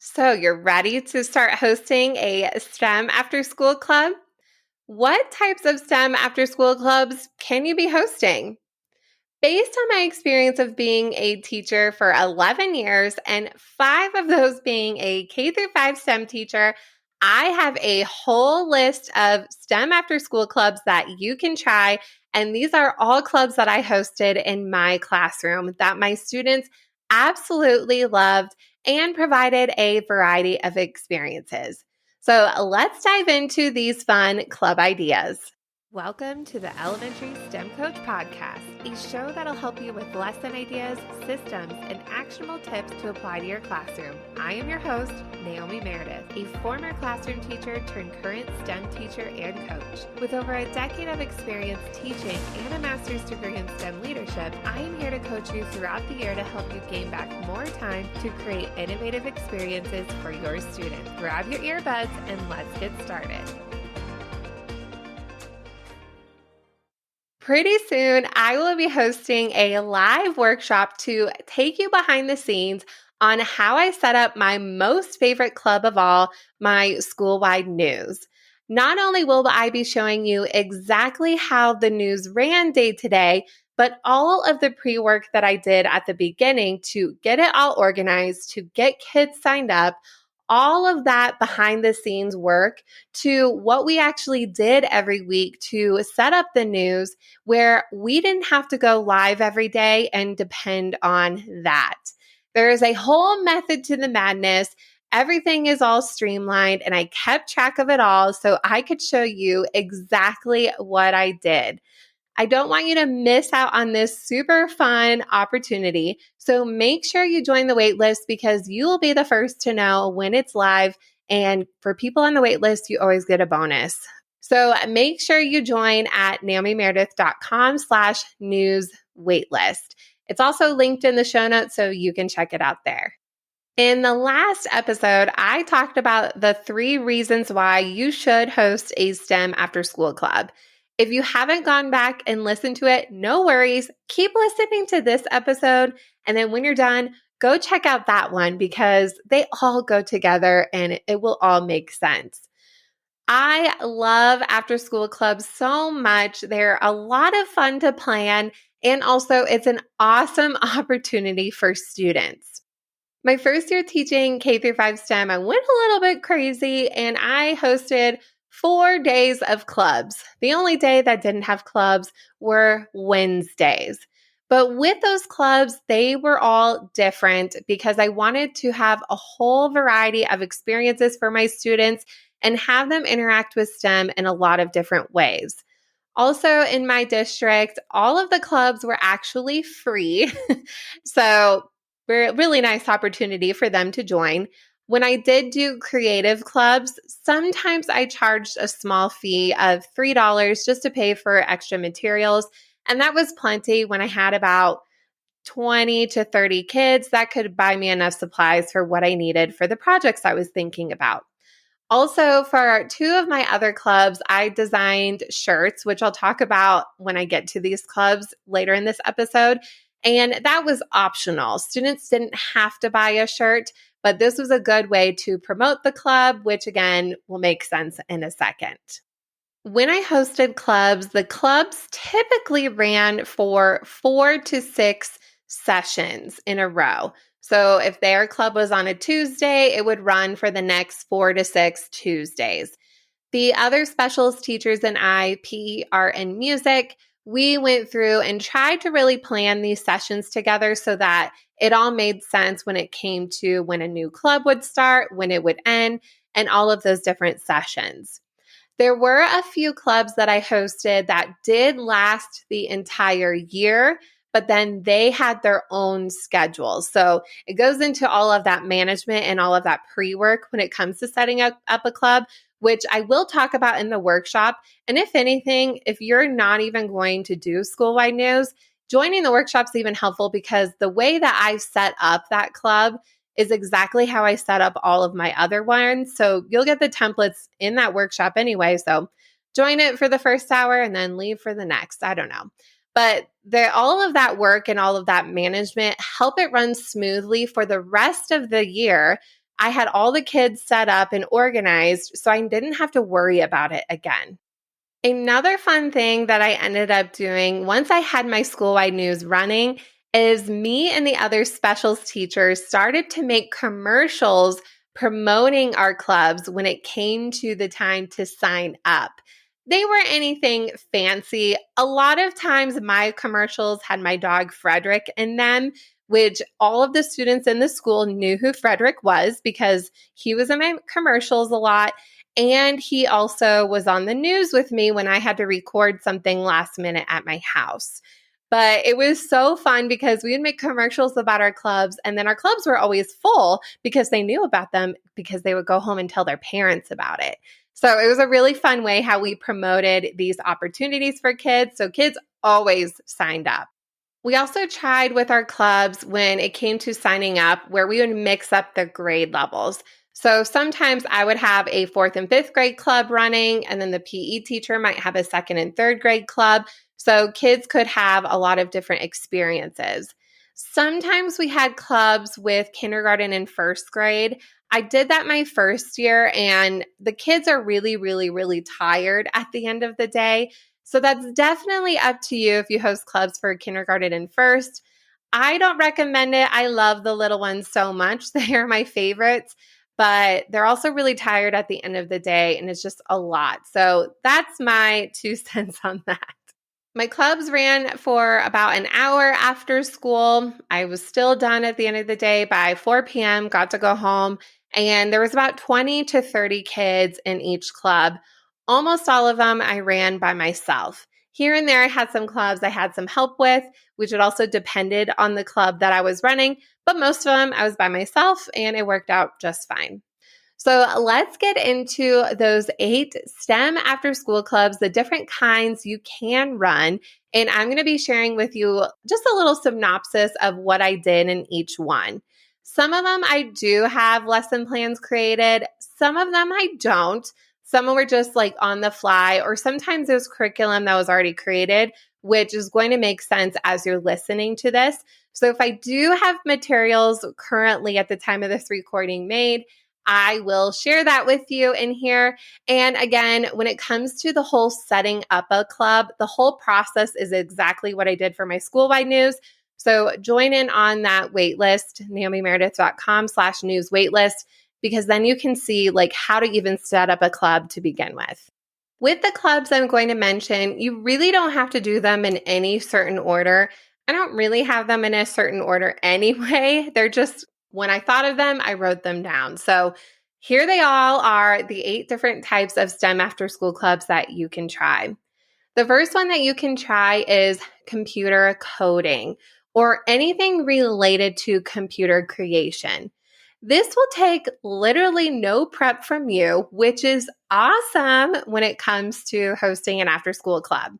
So you're ready to start hosting a STEM after school club? What types of STEM after school clubs can you be hosting? Based on my experience of being a teacher for 11 years and 5 of those being a K through 5 STEM teacher, I have a whole list of STEM after school clubs that you can try. And these are all clubs that I hosted in my classroom that my students absolutely loved and provided a variety of experiences. So let's dive into these fun club ideas. Welcome to the Elementary STEM Coach Podcast, a show that'll help you with lesson ideas, systems, and actionable tips to apply to your classroom. I am your host, Naomi Meredith, a former classroom teacher turned current STEM teacher and coach. With over a decade of experience teaching and a master's degree in STEM leadership, I am here to coach you throughout the year to help you gain back more time to create innovative experiences for your students. Grab your earbuds and let's get started. Pretty soon, I will be hosting a live workshop to take you behind the scenes on how I set up my most favorite club of all, my school-wide news. Not only will I be showing you exactly how the news ran day to day, but all of the pre-work that I did at the beginning to get it all organized, to get kids signed up, all of that behind the scenes work to what we actually did every week to set up the news where we didn't have to go live every day and depend on that. There is a whole method to the madness. Everything is all streamlined and I kept track of it all so I could show you exactly what I did. I don't want you to miss out on this super fun opportunity. So make sure you join the waitlist because you will be the first to know when it's live. And for people on the waitlist, you always get a bonus. So make sure you join at naomimeredith.com/news waitlist. It's also linked in the show notes so you can check it out there. In the last episode, I talked about the 3 reasons why you should host a STEM after school club. If you haven't gone back and listened to it, no worries. Keep listening to this episode. And then when you're done, go check out that one because they all go together and it will all make sense. I love after school clubs so much. They're a lot of fun to plan. And also it's an awesome opportunity for students. My first year teaching K through 5 STEM, I went a little bit crazy and I hosted 4 days of clubs. The only day that didn't have clubs were Wednesdays. But with those clubs, they were all different because I wanted to have a whole variety of experiences for my students and have them interact with STEM in a lot of different ways. Also, in my district, all of the clubs were actually free. So, we're a really nice opportunity for them to join. When I did do creative clubs, sometimes I charged a small fee of $3 just to pay for extra materials. And that was plenty when I had about 20 to 30 kids. That could buy me enough supplies for what I needed for the projects I was thinking about. Also, for 2 of my other clubs, I designed shirts, which I'll talk about when I get to these clubs later in this episode. And that was optional. Students didn't have to buy a shirt, but this was a good way to promote the club, which again will make sense in a second. When I hosted clubs, the clubs typically ran for 4 to 6 sessions in a row. So if their club was on a Tuesday, it would run for the next 4 to 6 Tuesdays. The other specialist teachers and I, PE, art, and music, we went through and tried to really plan these sessions together so that it all made sense when it came to when a new club would start, when it would end, and all of those different sessions. There were a few clubs that I hosted that did last the entire year, but then they had their own schedules. So it goes into all of that management and all of that pre-work when it comes to setting up a club, which I will talk about in the workshop. And if anything, if you're not even going to do school-wide news, joining the workshop's even helpful because the way that I've set up that club is exactly how I set up all of my other ones. So you'll get the templates in that workshop anyway. So join it for the first hour and then leave for the next. I don't know. But all of that work and all of that management help it run smoothly for the rest of the year I had all the kids set up and organized, so I didn't have to worry about it again. Another fun thing that I ended up doing once I had my school-wide news running is me and the other specials teachers started to make commercials promoting our clubs when it came to the time to sign up. They weren't anything fancy. A lot of times my commercials had my dog Frederick in them, which all of the students in the school knew who Frederick was because he was in my commercials a lot. And he also was on the news with me when I had to record something last minute at my house. But it was so fun because we would make commercials about our clubs, and then our clubs were always full because they knew about them because they would go home and tell their parents about it. So it was a really fun way how we promoted these opportunities for kids. So kids always signed up. We also tried with our clubs when it came to signing up where we would mix up the grade levels. So sometimes I would have a 4th and 5th grade club running, and then the PE teacher might have a 2nd and 3rd grade club. So kids could have a lot of different experiences. Sometimes we had clubs with kindergarten and 1st grade. I did that my first year, and the kids are really, really, really tired at the end of the day. So that's definitely up to you if you host clubs for kindergarten and 1st. I don't recommend it. I love the little ones so much. They are my favorites, but they're also really tired at the end of the day, and it's just a lot. So that's my 2 cents on that. My clubs ran for about an hour after school. I was still done at the end of the day by 4 p.m., got to go home, and there was about 20 to 30 kids in each club. Almost all of them I ran by myself. Here and there, I had some clubs I had some help with, which it also depended on the club that I was running, but most of them I was by myself, and it worked out just fine. So let's get into those 8 STEM after school clubs, the different kinds you can run. And I'm going to be sharing with you just a little synopsis of what I did in each one. Some of them I do have lesson plans created. Some of them I don't. Some were just like on the fly, or sometimes there's curriculum that was already created, which is going to make sense as you're listening to this. So if I do have materials currently at the time of this recording made, I will share that with you in here. And again, when it comes to the whole setting up a club, the whole process is exactly what I did for my school-wide news. So join in on that waitlist, naomimeredith.com/news waitlist, because then you can see like how to even set up a club to begin with. With the clubs I'm going to mention, you really don't have to do them in any certain order. I don't really have them in a certain order anyway. They're just, when I thought of them, I wrote them down. So here they all are, the 8 different types of STEM after school clubs that you can try. The first one that you can try is computer coding, or anything related to computer creation. This will take literally no prep from you, which is awesome when it comes to hosting an after school club.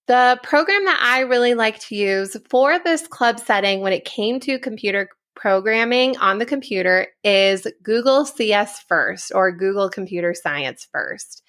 The program that I really like to use for this club setting when it came to computer programming on the computer is Google CS First, or Google Computer Science First.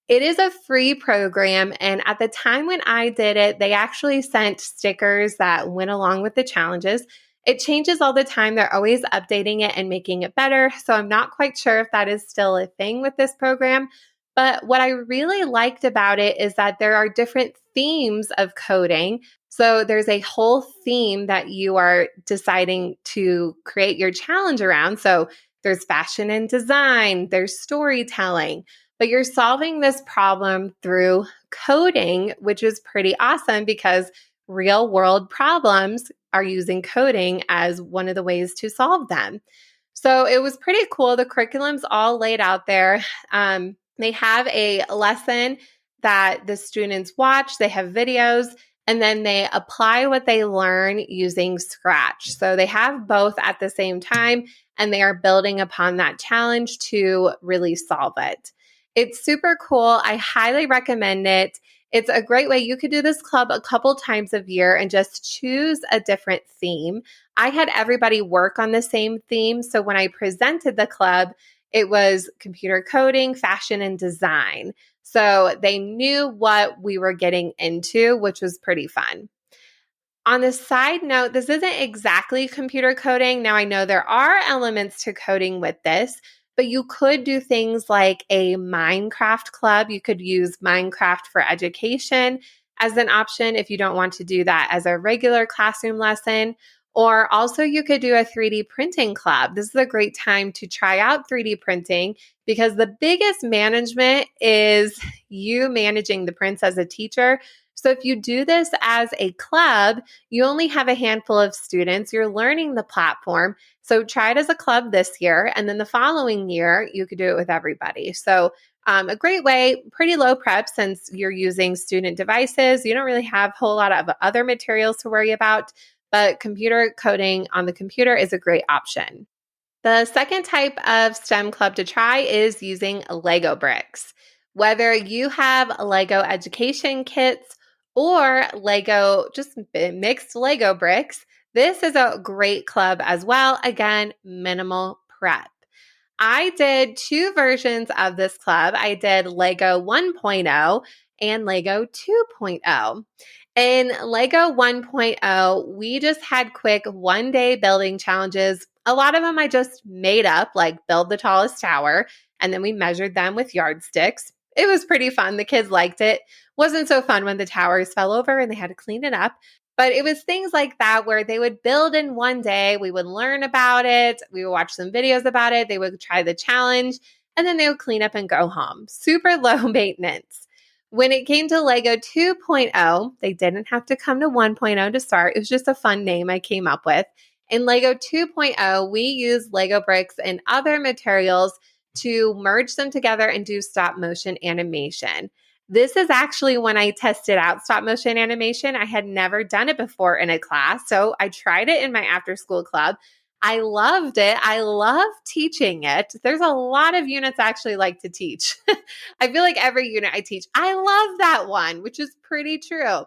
It is a free program, and at the time when I did it, they actually sent stickers that went along with the challenges. It changes all the time. They're always updating it and making it better, so I'm not quite sure if that is still a thing with this program. But what I really liked about it is that there are different themes of coding. So there's a whole theme that you are deciding to create your challenge around. So there's fashion and design, there's storytelling, but you're solving this problem through coding, which is pretty awesome because real world problems are using coding as one of the ways to solve them. So it was pretty cool. The curriculum's all laid out there. They have a lesson that the students watch, they have videos, and then they apply what they learn using Scratch. So they have both at the same time, and they are building upon that challenge to really solve it. It's super cool. I highly recommend it. It's a great way. You could do this club a couple times a year and just choose a different theme. I had everybody work on the same theme. So when I presented the club, it was computer coding, fashion, and design. So they knew what we were getting into, which was pretty fun. On the side note, this isn't exactly computer coding. Now, I know there are elements to coding with this, but you could do things like a Minecraft club. You could use Minecraft for education as an option if you don't want to do that as a regular classroom lesson. Or also, you could do a 3D printing club. This is a great time to try out 3D printing because the biggest management is you managing the prints as a teacher. So if you do this as a club, you only have a handful of students. You're learning the platform. So try it as a club this year. And then the following year, you could do it with everybody. So a great way, pretty low prep since you're using student devices. You don't really have a whole lot of other materials to worry about, but computer coding on the computer is a great option. The second type of STEM club to try is using Lego bricks. Whether you have Lego education kits or Lego, just mixed Lego bricks, this is a great club as well. Again, minimal prep. I did two versions of this club. I did Lego 1.0 and Lego 2.0. In Lego 1.0, we just had quick one-day building challenges. A lot of them I just made up, like build the tallest tower, and then we measured them with yardsticks. It was pretty fun. The kids liked it. Wasn't so fun when the towers fell over and they had to clean it up. But it was things like that where they would build in one day. We would learn about it. We would watch some videos about it. They would try the challenge, and then they would clean up and go home. Super low maintenance. When it came to Lego 2.0, they didn't have to come to 1.0 to start. It was just a fun name I came up with. In Lego 2.0, we used Lego bricks and other materials to merge them together and do stop motion animation. This is actually when I tested out stop motion animation. I had never done it before in a class, so I tried it in my after school club. I loved it. I love teaching it. There's a lot of units I actually like to teach. I feel like every unit I teach, I love that one, which is pretty true.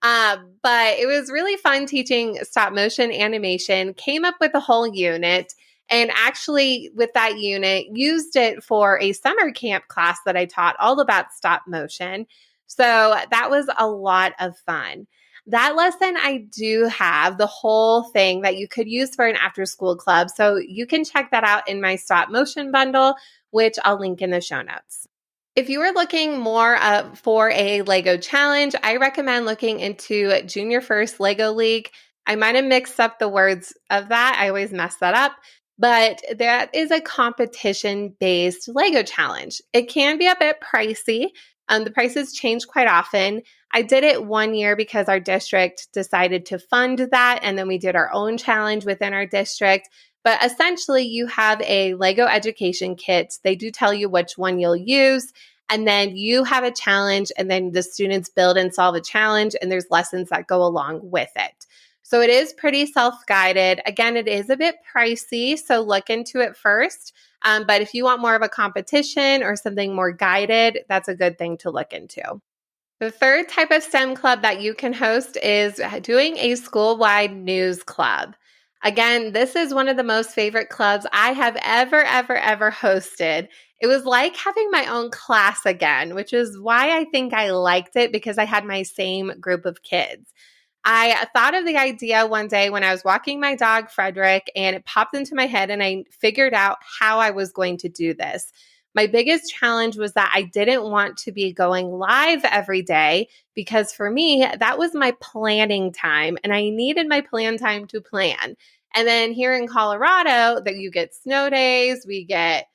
But it was really fun teaching stop motion animation, came up with a whole unit, and actually with that unit used it for a summer camp class that I taught all about stop motion. So that was a lot of fun. That lesson, I do have the whole thing that you could use for an after school club. So you can check that out in my stop motion bundle, which I'll link in the show notes. If you are looking more for a Lego challenge, I recommend looking into Junior First Lego League. I might have mixed up the words of that. I always mess that up. But that is a competition-based Lego challenge. It can be a bit pricey. The prices change quite often. I did it one year because our district decided to fund that, and then we did our own challenge within our district. But essentially, you have a Lego education kit. They do tell you which one you'll use, and then you have a challenge, and then the students build and solve a challenge, and there's lessons that go along with it. So it is pretty self-guided. Again, it is a bit pricey, so look into it first. But if you want more of a competition or something more guided, that's a good thing to look into. The third type of STEM club that you can host is doing a school-wide news club. Again, this is one of the most favorite clubs I have ever hosted. It was like having my own class again, which is why I think I liked it, because I had my same group of kids. I thought of the idea one day when I was walking my dog, Frederick, and it popped into my head, and I figured out how I was going to do this. My biggest challenge was that I didn't want to be going live every day, because for me, that was my planning time, and I needed my plan time to plan. And then here in Colorado, that you get snow days, we get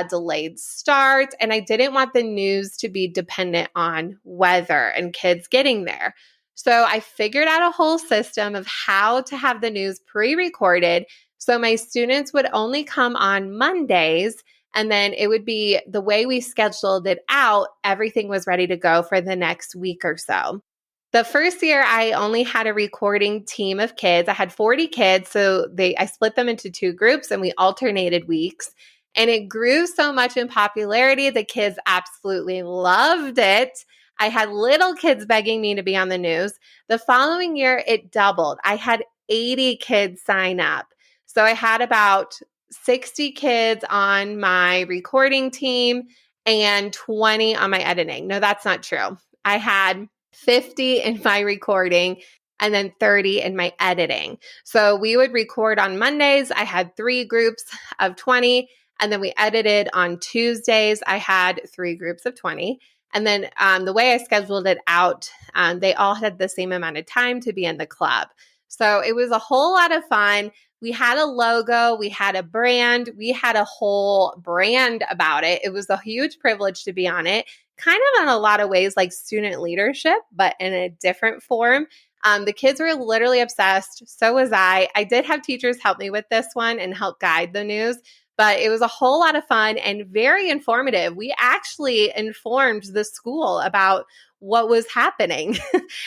delayed start, and I didn't want the news to be dependent on weather and kids getting there. So I figured out a whole system of how to have the news pre-recorded. So my students would only come on Mondays, and then it would be the way we scheduled it out. Everything was ready to go for the next week or so. The first year, I only had a recording team of kids. I had 40 kids, so I split them into two groups, and we alternated weeks. And it grew so much in popularity. The kids absolutely loved it. I had little kids begging me to be on the news. The following year, it doubled. I had 80 kids sign up. So I had about 60 kids on my recording team and 20 on my editing. No, that's not true. I had 50 in my recording and then 30 in my editing. So we would record on Mondays. I had 3 groups of 20. And then we edited on Tuesdays. I had 3 groups of 20. And then the way I scheduled it out, they all had the same amount of time to be in the club. So it was a whole lot of fun. We had a logo, we had a brand, we had a whole brand about it. It was a huge privilege to be on it, kind of in a lot of ways like student leadership, but in a different form. The kids were literally obsessed. So was I. I did have teachers help me with this one and help guide the news, but it was a whole lot of fun and very informative. We actually informed the school about what was happening.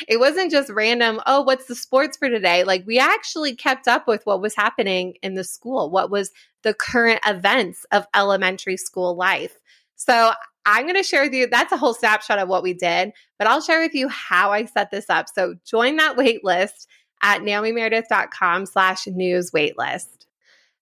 It wasn't just random, oh, what's the sports for today? Like we actually kept up with what was happening in the school, what was the current events of elementary school life. So I'm going to share with you, that's a whole snapshot of what we did, but I'll share with you how I set this up. So join that wait list at naomimeredith.com/news waitlist.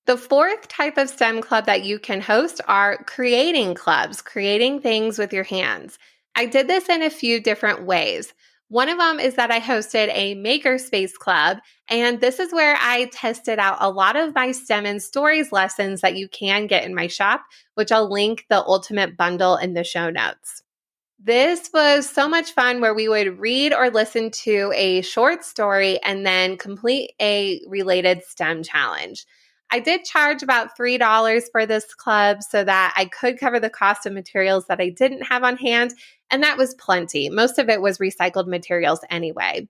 The fourth type of STEM club that you can host are creating clubs, creating things with your hands. I did this in a few different ways. One of them is that I hosted a makerspace club, and this is where I tested out a lot of my STEM and stories lessons that you can get in my shop, which I'll link the ultimate bundle in the show notes. This was so much fun where we would read or listen to a short story and then complete a related STEM challenge. I did charge about $3 for this club so that I could cover the cost of materials that I didn't have on hand, and that was plenty. Most of it was recycled materials anyway.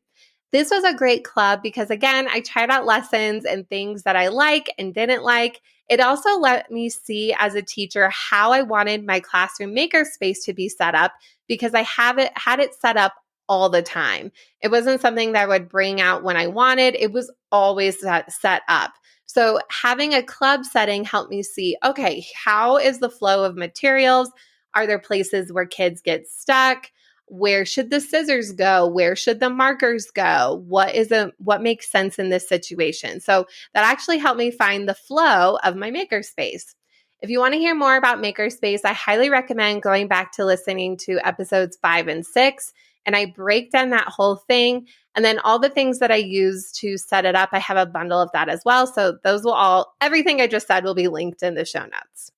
This was a great club because, again, I tried out lessons and things that I like and didn't like. It also let me see as a teacher how I wanted my classroom makerspace to be set up because I had it set up all the time. It wasn't something that I would bring out when I wanted. It was always set up. So having a club setting helped me see, okay, how is the flow of materials? Are there places where kids get stuck? Where should the scissors go? Where should the markers go? What makes sense in this situation? So that actually helped me find the flow of my makerspace. If you want to hear more about makerspace, I highly recommend going back to listening to episodes 5 and 6. And I break down that whole thing. And then all the things that I use to set it up, I have a bundle of that as well. So everything I just said will be linked in the show notes.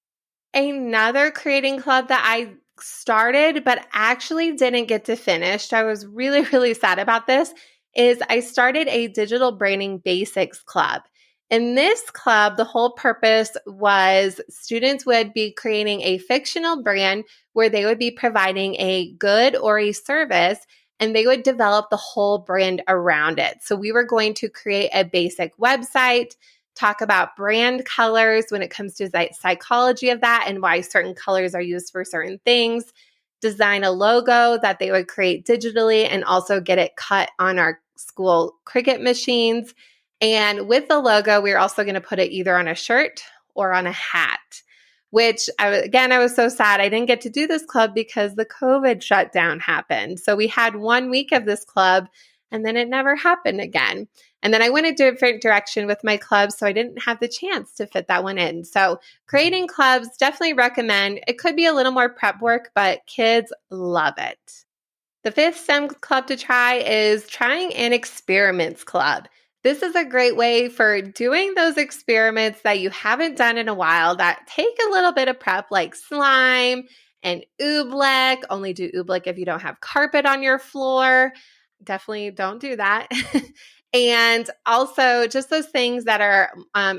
Another creating club that I started, but actually didn't get to finish, I was really, really sad about this, is I started a digital branding basics club. In this club, the whole purpose was students would be creating a fictional brand where they would be providing a good or a service, and they would develop the whole brand around it. So we were going to create a basic website, talk about brand colors when it comes to the psychology of that and why certain colors are used for certain things, design a logo that they would create digitally and also get it cut on our school Cricut machines. And with the logo, we were also going to put it either on a shirt or on a hat, which I was so sad I didn't get to do this club because the COVID shutdown happened. So we had 1 week of this club and then it never happened again. And then I went a different direction with my club, so I didn't have the chance to fit that one in. So creating clubs, definitely recommend. It could be a little more prep work, but kids love it. The fifth STEM club to try is trying an experiments club. This is a great way for doing those experiments that you haven't done in a while that take a little bit of prep, like slime and oobleck. Only do oobleck if you don't have carpet on your floor. Definitely don't do that. And also just those things that are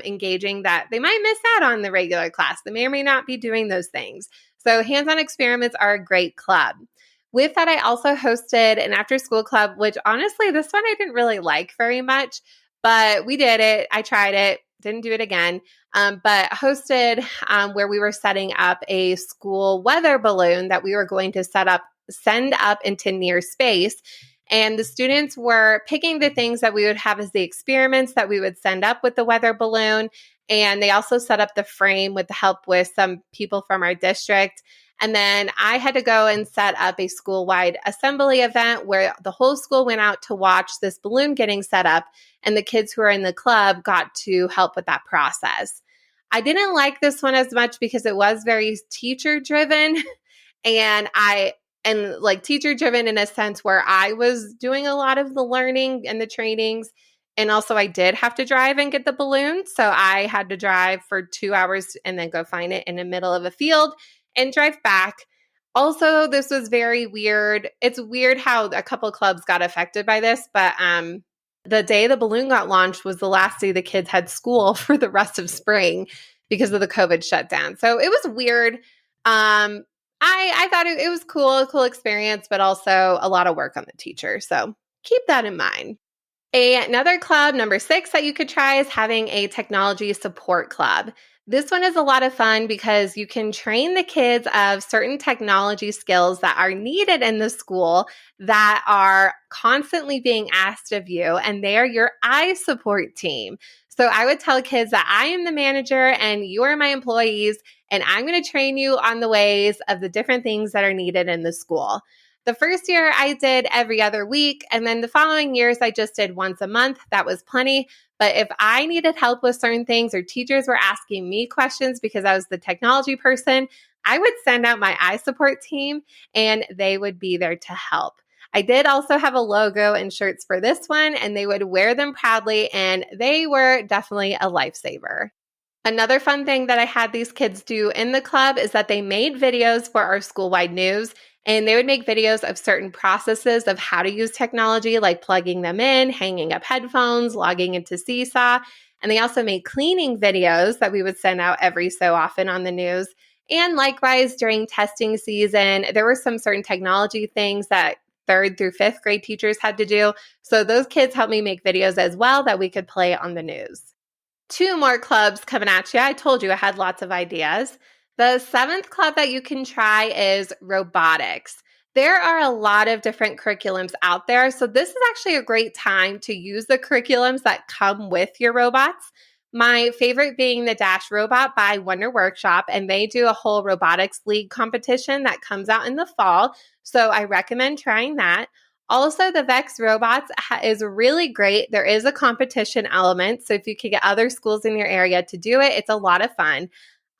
engaging that they might miss out on the regular class. They may or may not be doing those things. So hands-on experiments are a great club. With that, I also hosted an after-school club, which honestly, this one I didn't really like very much, but we did it. I tried it, didn't do it again, but hosted where we were setting up a school weather balloon that we were going to send up into near space. And the students were picking the things that we would have as the experiments that we would send up with the weather balloon. And they also set up the frame with the help with some people from our district. And then I had to go and set up a school-wide assembly event where the whole school went out to watch this balloon getting set up. And the kids who are in the club got to help with that process. I didn't like this one as much because it was very teacher-driven. And I and like teacher driven in a sense where I was doing a lot of the learning and the trainings. And also I did have to drive and get the balloon. So I had to drive for 2 hours and then go find it in the middle of a field and drive back. Also, this was very weird. It's weird how a couple clubs got affected by this, but the day the balloon got launched was the last day the kids had school for the rest of spring because of the COVID shutdown. So it was weird. I thought it was cool, a cool experience, but also a lot of work on the teacher. So keep that in mind. Another club, number 6, that you could try is having a technology support club. This one is a lot of fun because you can train the kids of certain technology skills that are needed in the school that are constantly being asked of you, and they are your iSupport team. So I would tell kids that I am the manager and you are my employees, and I'm going to train you on the ways of the different things that are needed in the school. The first year I did every other week, and then the following years I just did once a month. That was plenty. But if I needed help with certain things or teachers were asking me questions because I was the technology person, I would send out my iSupport team and they would be there to help. I did also have a logo and shirts for this one, and they would wear them proudly, and they were definitely a lifesaver. Another fun thing that I had these kids do in the club is that they made videos for our school-wide news, and they would make videos of certain processes of how to use technology, like plugging them in, hanging up headphones, logging into Seesaw. And they also made cleaning videos that we would send out every so often on the news. And likewise, during testing season, there were some certain technology things that 3rd through 5th grade teachers had to do. So those kids helped me make videos as well that we could play on the news. 2 more clubs coming at you. I told you I had lots of ideas. The 7th club that you can try is robotics. There are a lot of different curriculums out there, so this is actually a great time to use the curriculums that come with your robots. My favorite being the Dash Robot by Wonder Workshop, and they do a whole robotics league competition that comes out in the fall, so I recommend trying that. Also, the Vex Robots is really great. There is a competition element, so if you could get other schools in your area to do it, it's a lot of fun.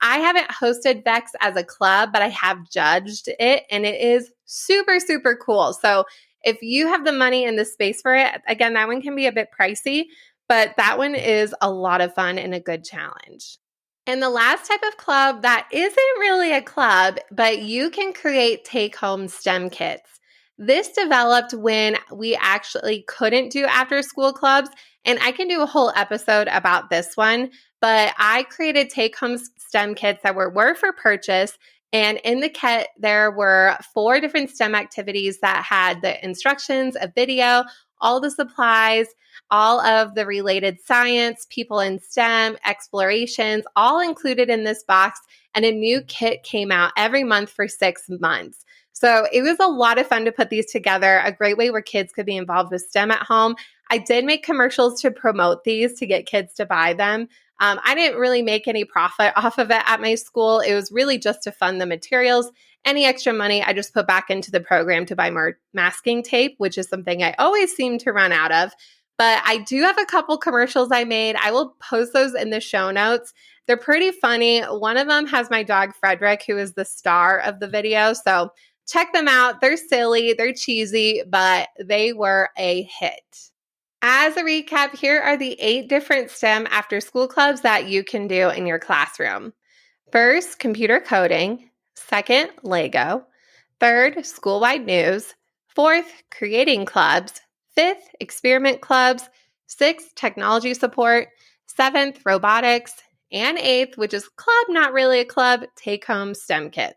I haven't hosted Vex as a club, but I have judged it, and it is super, super cool. So if you have the money and the space for it, again, that one can be a bit pricey, but that one is a lot of fun and a good challenge. And the last type of club that isn't really a club, but you can create take-home STEM kits. This developed when we actually couldn't do after-school clubs, and I can do a whole episode about this one, but I created take-home STEM kits that were for purchase, and in the kit, there were 4 different STEM activities that had the instructions, a video, all the supplies, all of the related science, people in STEM, explorations, all included in this box, and a new kit came out every month for 6 months. So it was a lot of fun to put these together, a great way where kids could be involved with STEM at home. I did make commercials to promote these to get kids to buy them. I didn't really make any profit off of it at my school. It was really just to fund the materials. Any extra money I just put back into the program to buy more masking tape, which is something I always seem to run out of. But I do have a couple commercials I made. I will post those in the show notes. They're pretty funny. One of them has my dog Frederick, who is the star of the video. So check them out. They're silly, they're cheesy, but they were a hit. As a recap, here are the 8 different STEM after-school clubs that you can do in your classroom. First, computer coding. Second, Lego. Third, school-wide news. Fourth, creating clubs. Fifth, experiment clubs. Sixth, technology support. Seventh, robotics. And eighth, which is club, not really a club, take-home STEM kits.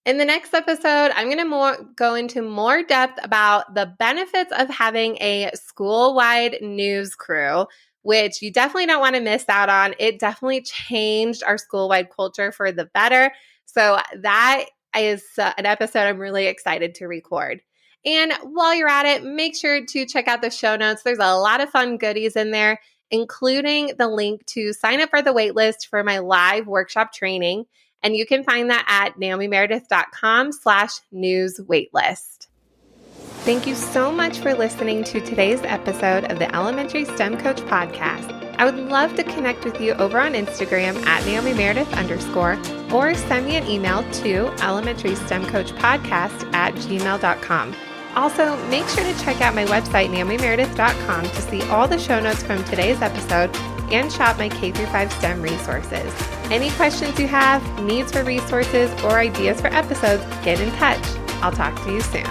In the next episode, I'm going to go into more depth about the benefits of having a school-wide news crew, which you definitely don't want to miss out on. It definitely changed our school-wide culture for the better. So that is an episode I'm really excited to record. And while you're at it, make sure to check out the show notes. There's a lot of fun goodies in there, including the link to sign up for the waitlist for my live workshop training. And you can find that at naomimeredith.com/newswaitlist. Thank you so much for listening to today's episode of the Elementary STEM Coach Podcast. I would love to connect with you over on Instagram at Naomi Meredith _ or send me an email to elementaryStemCoachPodcast@gmail.com. Also, make sure to check out my website, naomimeredith.com, to see all the show notes from today's episode and shop my K-5 STEM resources. Any questions you have, needs for resources, or ideas for episodes, get in touch. I'll talk to you soon.